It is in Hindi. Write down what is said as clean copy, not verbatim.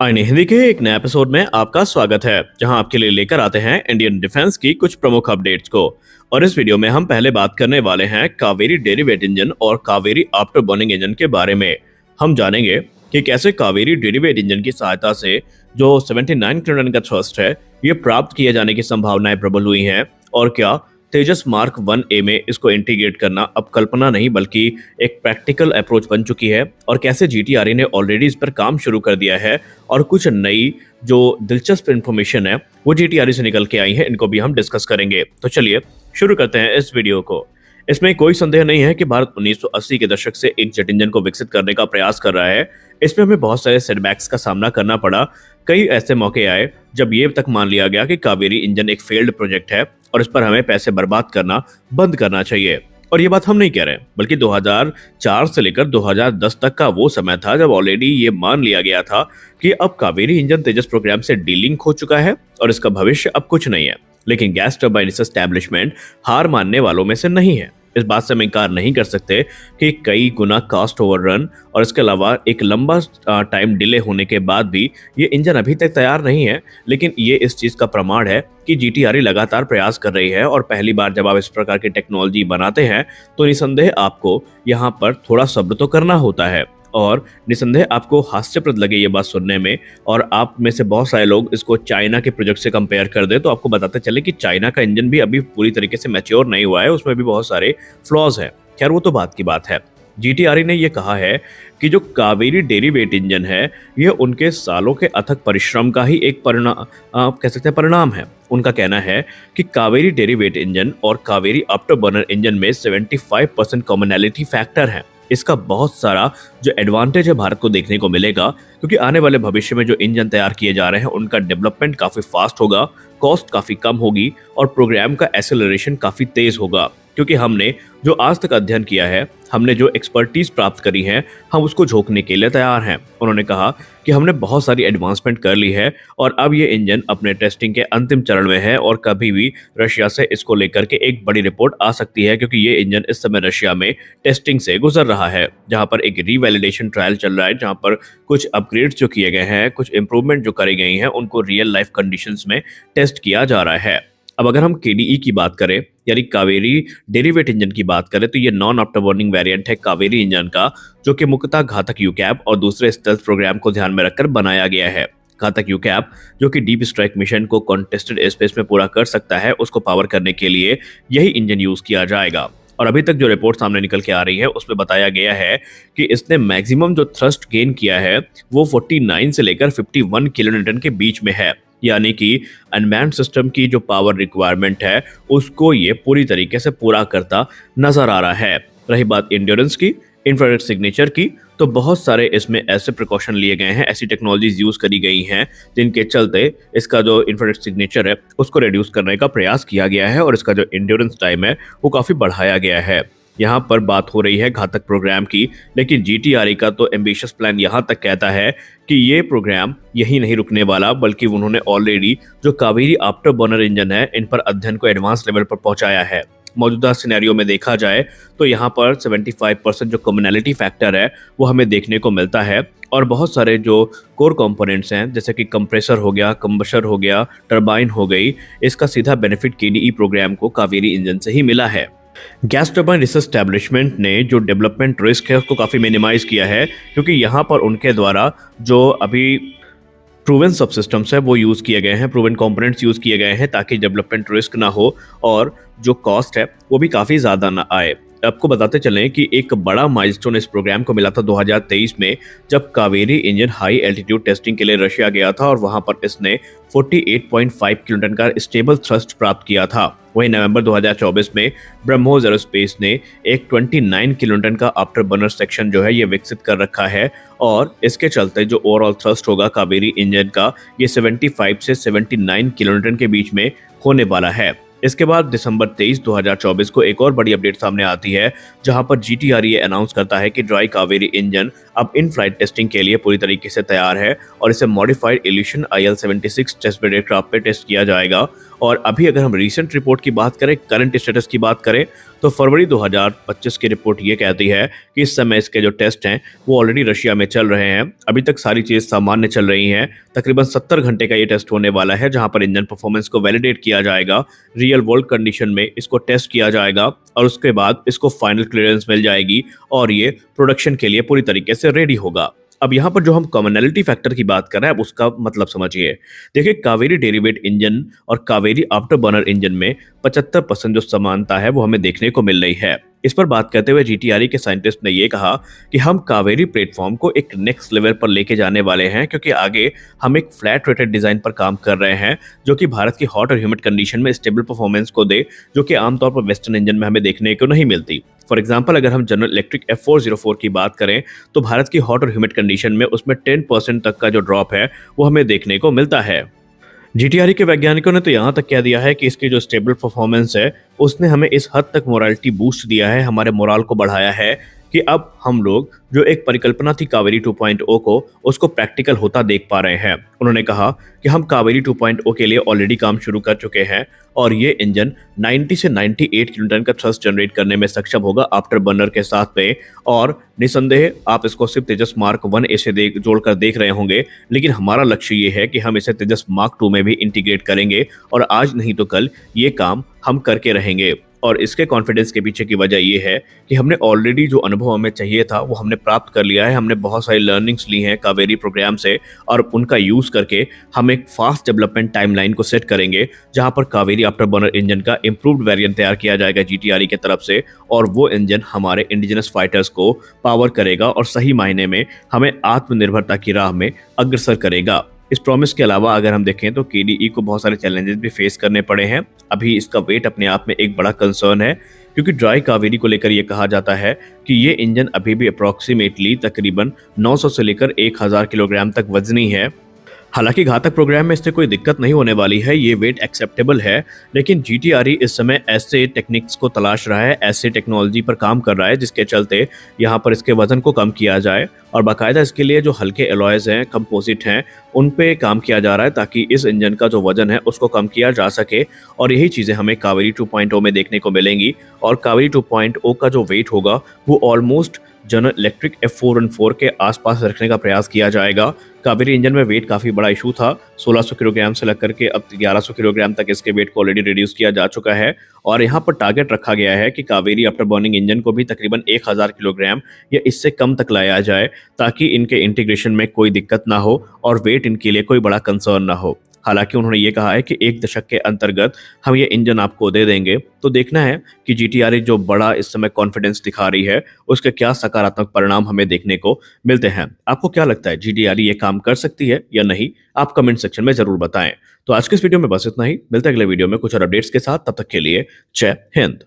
आईने हिंदी के एक नए एपिसोड में आपका स्वागत है, जहां आपके लिए लेकर आते हैं इंडियन डिफेंस की कुछ प्रमुख अपडेट्स को। और इस वीडियो में हम पहले बात करने वाले हैं कावेरी डेरिवेट इंजन और कावेरी आफ्टर बर्निंग इंजन के बारे में। हम जानेंगे कि कैसे कावेरी डेरिवेट इंजन की सहायता से जो 79 किलोटन का थ्रस्ट है, ये प्राप्त किए जाने की संभावनाएं प्रबल हुई हैं, और क्या तेजस मार्क 1A में इसको इंटीग्रेट करना अब कल्पना नहीं बल्कि एक प्रैक्टिकल अप्रोच बन चुकी है, और कैसे जीटीआरई ने ऑलरेडी इस पर काम शुरू कर दिया है और कुछ नई जो दिलचस्प इन्फॉर्मेशन है वो जीटीआरई से निकल के आई है, इनको भी हम डिस्कस करेंगे। तो चलिए शुरू करते हैं इस वीडियो को। इसमें कोई संदेह नहीं है कि भारत 1980 के दशक से एक जेट इंजन को विकसित करने का प्रयास कर रहा है। इसमें हमें बहुत सारे सेटबैक्स का सामना करना पड़ा। कई ऐसे मौके आए जब ये तक मान लिया गया कि कावेरी इंजन एक फेल्ड प्रोजेक्ट है और इस पर हमें पैसे बर्बाद करना बंद करना चाहिए। और ये बात हम नहीं कह रहे, बल्कि 2004 से लेकर 2010 तक का वो समय था जब ऑलरेडी ये मान लिया गया था कि अब कावेरी इंजन तेजस प्रोग्राम से डीलिंक हो चुका है और इसका भविष्य अब कुछ नहीं है। लेकिन गैस टरबाइन एस्टैब्लिशमेंट हार मानने वालों में से नहीं है। इस बात से हम इनकार नहीं कर सकते कि कई गुना कास्ट ओवररन और इसके अलावा एक लंबा टाइम डिले होने के बाद भी ये इंजन अभी तक तैयार नहीं है। लेकिन ये इस चीज़ का प्रमाण है कि जीटीआरई लगातार प्रयास कर रही है, और पहली बार जब आप इस प्रकार की टेक्नोलॉजी बनाते हैं तो निसंदेह आपको यहाँ पर थोड़ा सब्र तो करना होता है। और निसंदेह आपको हास्यप्रद लगे ये बात सुनने में, और आप में से बहुत सारे लोग इसको चाइना के प्रोजेक्ट से कंपेयर कर दें, तो आपको बताते चले कि चाइना का इंजन भी अभी पूरी तरीके से मैच्योर नहीं हुआ है, उसमें भी बहुत सारे फ्लॉज हैं। खैर वो तो बात की बात है। जीटीआरई ने यह कहा है कि जो कावेरी डेरिवेट इंजन है ये उनके सालों के अथक परिश्रम का ही एक परिणाम, आप कह सकते हैं परिणाम है। उनका कहना है कि कावेरी डेरिवेट इंजन और कावेरी आफ्टर बर्नर इंजन में 75% कॉमनैलिटी फैक्टर है। इसका बहुत सारा जो एडवांटेज है भारत को देखने को मिलेगा, क्योंकि आने वाले भविष्य में जो इंजन तैयार किए जा रहे हैं उनका डेवलपमेंट काफ़ी फास्ट होगा, कॉस्ट काफ़ी कम होगी और प्रोग्राम का एक्सेलरेशन काफ़ी तेज़ होगा। क्योंकि हमने जो आज तक अध्ययन किया है, हमने जो एक्सपर्टीज प्राप्त करी है, हम उसको झोंकने के लिए तैयार हैं। उन्होंने कहा कि हमने बहुत सारी एडवांसमेंट कर ली है और अब ये इंजन अपने टेस्टिंग के अंतिम चरण में है, और कभी भी रशिया से इसको लेकर के एक बड़ी रिपोर्ट आ सकती है, क्योंकि ये इंजन इस समय रशिया में टेस्टिंग से गुजर रहा है, जहां पर एक रीवैलिडेशन ट्रायल चल रहा है, जहां पर कुछ अपग्रेड्स जो किए गए हैं, कुछ इंप्रूवमेंट जो करी गई हैं, उनको रियल लाइफ कंडीशंस में टेस्ट किया जा रहा है। अब अगर हम केडीई की बात करें, यानी कावेरी डेरिवेट इंजन की बात करें, तो ये नॉन आफ्टर बर्निंग वेरिएंट है कावेरी इंजन का, जो कि मुख्यतः घातक यूकैप और दूसरे स्टेल्थ प्रोग्राम को ध्यान में रखकर बनाया गया है। घातक यूकैप जो कि डीप स्ट्राइक मिशन को कॉन्टेस्टेड स्पेस में पूरा कर सकता है, उसको पावर करने के लिए यही इंजन यूज किया जाएगा। और अभी तक जो रिपोर्ट सामने निकल के आ रही है उसमें बताया गया है कि इसने मैक्सिमम जो थ्रस्ट गेन किया है वो 49 से लेकर 51 किलोन्यूटन के बीच में है, यानी कि अनमैन्ड सिस्टम की जो पावर रिक्वायरमेंट है उसको ये पूरी तरीके से पूरा करता नजर आ रहा है। रही बात इंड्योरेंस की, इंफ्रारेड सिग्नेचर की, तो बहुत सारे इसमें ऐसे प्रिकॉशन लिए गए हैं, ऐसी टेक्नोलॉजीज यूज करी गई हैं जिनके चलते इसका जो इंफ्रारेड सिग्नेचर है उसको रिड्यूस करने का प्रयास किया गया है, और इसका जो इंड्योरेंस टाइम है वो काफी बढ़ाया गया है। यहाँ पर बात हो रही है घातक प्रोग्राम की, लेकिन जीटीआरई का तो एम्बिशियस प्लान यहाँ तक कहता है कि ये प्रोग्राम यही नहीं रुकने वाला, बल्कि उन्होंने ऑलरेडी जो कावेरी आफ्टर बर्नर इंजन है इन पर अध्ययन को एडवांस लेवल पर पहुंचाया है। मौजूदा सिनेरियो में देखा जाए तो यहाँ पर 75% जो कॉमनैलिटी फैक्टर है वो हमें देखने को मिलता है, और बहुत सारे जो कोर कंपोनेंट्स हैं जैसे कि कंप्रेसर हो गया, कंबशर हो गया, टरबाइन हो गई, इसका सीधा बेनिफिट केडीई प्रोग्राम को कावेरी इंजन से ही मिला है। गैस टरबाइन रिसर्च एस्टैब्लिशमेंट ने जो डेवलपमेंट रिस्क है उसको काफ़ी मिनिमाइज किया है, क्योंकि यहाँ पर उनके द्वारा जो अभी प्रूवन सबसिस्टम्स है वो यूज़ किए गए हैं, प्रूवन कंपोनेंट्स यूज़ किए गए हैं, ताकि डेवलपमेंट रिस्क ना हो और जो कॉस्ट है वो भी काफ़ी ज़्यादा ना आए। आपको बताते चलें कि एक बड़ा माइलस्टोन इस प्रोग्राम को मिला था 2023 में, जब Kaveri engine high altitude testing के लिए रशिया गया था और वहां पर इसने 48.5 किलोटन का स्टेबल थ्रस्ट प्राप्त किया था। वहीं नवंबर 2024 में ब्रह्मोस एरोस्पेस ने एक 29 किलोटन का आफ्टर बर्नर सेक्शन जो है ये विकसित कर रखा है, और इसके चलते जो ओवरऑल थ्रस्ट होगा कावेरी इंजन का ये 75 से 79 किलोटन के बीच में होने वाला है। इसके बाद दिसंबर 23, 2024 को एक और बड़ी अपडेट सामने आती है, जहां पर जीटीआरई अनाउंस करता है कि ड्राई कावेरी इंजन अब इन फ्लाइट टेस्टिंग के लिए पूरी तरीके से तैयार है, और इसे modified Ilyushin IL-76 test bed aircraft पे टेस्ट किया जाएगा। और अभी अगर हम रिसेंट रिपोर्ट की बात करें, करंट स्टेटस की बात करें, तो फरवरी 2025 की रिपोर्ट ये कहती है कि इस समय इसके जो टेस्ट हैं वो ऑलरेडी रशिया में चल रहे हैं। अभी तक सारी चीज़ सामान्य चल रही हैं। तकरीबन 70 घंटे का ये टेस्ट होने वाला है, जहां पर इंजन परफॉर्मेंस को वैलिडेट किया जाएगा, रियल वर्ल्ड कंडीशन में इसको टेस्ट किया जाएगा और उसके बाद इसको फाइनल क्लियरेंस मिल जाएगी और ये प्रोडक्शन के लिए पूरी तरीके से रेडी होगा। अब यहाँ पर जो हम कॉमनैलिटी फैक्टर की बात कर रहे हैं, अब उसका मतलब समझिए। देखिए, कावेरी डेरिवेट इंजन और कावेरी आफ्टर बर्नर इंजन में 75% जो समानता है वो हमें देखने को मिल रही है। इस पर बात करते हुए जीटीआरई के साइंटिस्ट ने ये कहा कि हम कावेरी प्लेटफॉर्म को एक नेक्स्ट लेवल पर लेके जाने वाले हैं, क्योंकि आगे हम एक फ्लैट रेटेड डिजाइन पर काम कर रहे हैं जो कि भारत की हॉट और ह्यूमिड कंडीशन में स्टेबल परफॉर्मेंस को दे, जो कि आमतौर पर वेस्टर्न इंजन में हमें देखने को नहीं मिलती। फॉर एग्जाम्पल, अगर हम जनरल इलेक्ट्रिक F404 की बात करें तो भारत की हॉट और ह्यूमिड कंडीशन में उसमें 10% तक का जो ड्रॉप है वो हमें देखने को मिलता है। जीटीआरई के वैज्ञानिकों ने तो यहाँ तक कह दिया है कि इसकी जो स्टेबल परफॉर्मेंस है उसने हमें इस हद तक मोरालिटी बूस्ट दिया है, हमारे मोराल को बढ़ाया है कि अब हम लोग जो एक परिकल्पना थी कावेरी 2.0 को, उसको प्रैक्टिकल होता देख पा रहे हैं। उन्होंने कहा कि हम कावेरी 2.0 के लिए ऑलरेडी काम शुरू कर चुके हैं और ये इंजन 90 से 98 किलोटन का थ्रस्ट जनरेट करने में सक्षम होगा आफ्टर बर्नर के साथ में। और निसंदेह आप इसको सिर्फ तेजस मार्क 1A से जोड़कर देख रहे होंगे, लेकिन हमारा लक्ष्य ये है कि हम इसे तेजस मार्क 2 में भी इंटीग्रेट करेंगे और आज नहीं तो कल ये काम हम करके रहेंगे। और इसके कॉन्फिडेंस के पीछे की वजह ये है कि हमने ऑलरेडी जो अनुभव हमें चाहिए था वो हमने प्राप्त कर लिया है। हमने बहुत सारी लर्निंग्स ली हैं कावेरी प्रोग्राम से और उनका यूज़ करके हम एक फास्ट डेवलपमेंट टाइमलाइन को सेट करेंगे, जहां पर कावेरी आफ्टर बर्नर इंजन का इंप्रूव्ड वेरिएंट तैयार किया जाएगा जीटीआरई की तरफ से, और वो इंजन हमारे इंडिजिनस फाइटर्स को पावर करेगा और सही मायने में हमें आत्मनिर्भरता की राह में अग्रसर करेगा। इस प्रॉमिस के अलावा अगर हम देखें तो केडीई को बहुत सारे चैलेंजेस भी फेस करने पड़े हैं। अभी इसका वेट अपने आप में एक बड़ा कंसर्न है, क्योंकि ड्राई कावेरी को लेकर ये कहा जाता है कि ये इंजन अभी भी अप्रॉक्सीमेटली तकरीबन 900 से लेकर 1000 किलोग्राम तक वजनी है। हालांकि घातक प्रोग्राम में इससे कोई दिक्कत नहीं होने वाली है, ये वेट एक्सेप्टेबल है, लेकिन जीटीआरई इस समय ऐसे टेक्निक्स को तलाश रहा है, ऐसे टेक्नोलॉजी पर काम कर रहा है जिसके चलते यहाँ पर इसके वजन को कम किया जाए और बाकायदा इसके लिए जो हल्के एलॉयज हैं, कंपोजिट हैं, उन पे काम किया जा रहा है ताकि इस इंजन का जो वजन है उसको कम किया जा सके। और यही चीज़ें हमें कावेरी 2.0 में देखने को मिलेंगी और कावेरी 2.0 का जो वेट होगा वो ऑलमोस्ट जनरल इलेक्ट्रिक F414 के आसपास रखने का प्रयास किया जाएगा। कावेरी इंजन में वेट काफ़ी बड़ा इशू था, 1600 किलोग्राम से लेकर के अब 1100 किलोग्राम तक इसके वेट को ऑलरेडी रिड्यूस किया जा चुका है और यहाँ पर टारगेट रखा गया है कि कावेरी आफ्टर बर्निंग इंजन को भी तकरीबन 1000 किलोग्राम या इससे कम तक लाया जाए, ताकि इनके इंटीग्रेशन में कोई दिक्कत ना हो और वेट इनके लिए कोई बड़ा कंसर्न ना हो। हालांकि उन्होंने ये कहा है कि 1 दशक के अंतर्गत हम ये इंजन आपको दे देंगे, तो देखना है कि जीटीआरई जो बड़ा इस समय कॉन्फिडेंस दिखा रही है उसके क्या सकारात्मक परिणाम हमें देखने को मिलते हैं। आपको क्या लगता है, जीटीआरई ये काम कर सकती है या नहीं? आप कमेंट सेक्शन में जरूर बताएं। तो आज के इस वीडियो में बस इतना ही, मिलते हैं अगले वीडियो में कुछ और अपडेट्स के साथ। तब तक के लिए जय हिंद।